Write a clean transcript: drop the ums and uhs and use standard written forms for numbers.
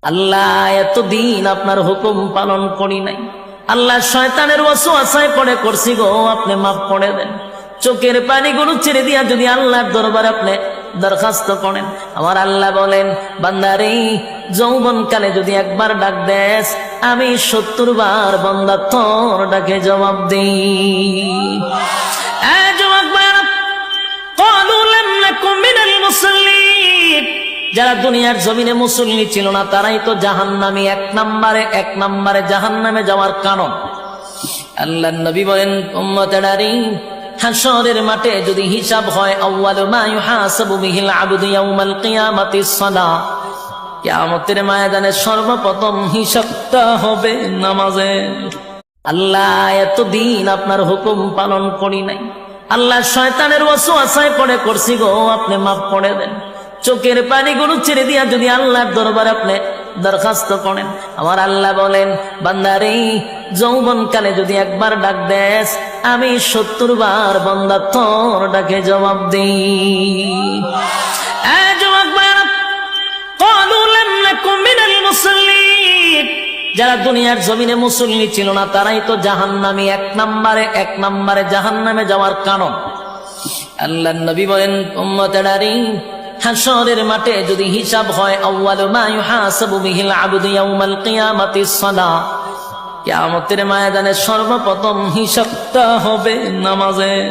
আল্লাহ এতদিন আপনার হুকুম পালন করি নাই, আল্লাহ শয়তানের ওয়াসওয়াসায় পড়ে করছি গো, আপনি মাফ করে দেন। চোখের পানিগুলো ছেড়ে দিয়া যদি আল্লাহর দরবারে আপনি দরখাস্ত করেন, আমার আল্লাহ বলেন বান্দারে যৌবনকালে যদি একবার ডাক দেস, আমি ৭০ বার বান্দা তোর ডাকে জবাব দিই। যারা দুনিয়ার জমিনে মুসল্লি ছিল না তারাই তো জাহান্নামী, এক নম্বরে জাহান্নামে যাওয়ার কারণ। আল্লাহর নবী বলেন উম্মতেরারে হাশরের মাঠে যদি হিসাব হয়, আউয়ালু মা ইউহাসাবু বিহিল আবদু ইয়াউমাল কিয়ামাতিস সালাহ, কিয়ামতের ময়দানে সর্বপ্রথম হিসাবটা হবে নামাজের। আল্লাহ এতদিন আপনার হুকুম পালন করি নাই, আল্লাহ শয়তানের ওয়াসওয়াসায় পড়ে করছি গো, আপনি মাফ করে দেন। চোখের পানিগুলো ছেড়ে দিয়া যদি আল্লাহর দরবারে আপনি দরখাস্ত করেন, আমার আল্লাহ বলেন বান্দারে যৌবনকালে যদি একবার ডাক দেস, আমি ৭০ বার বান্দা তোর ডাকে জবাব দিই। যারা দুনিয়ার জমিনে মুসল্লি ছিল না তারাই তো জাহান্নামী, এক নম্বরে জাহান্নামে যাওয়ার কারণ। আল্লাহর নবী বলেন উম্মতেরারে হাশরের মাঠে যদি হিসাব হয়, আউয়ালু মা ইউহাসাবু বিহিল আবদু ইয়াউমাল কিয়ামাতিস সালাহ, কিয়ামতের ময়দানে সর্বপ্রথম হিসাবটা হবে নামাজের।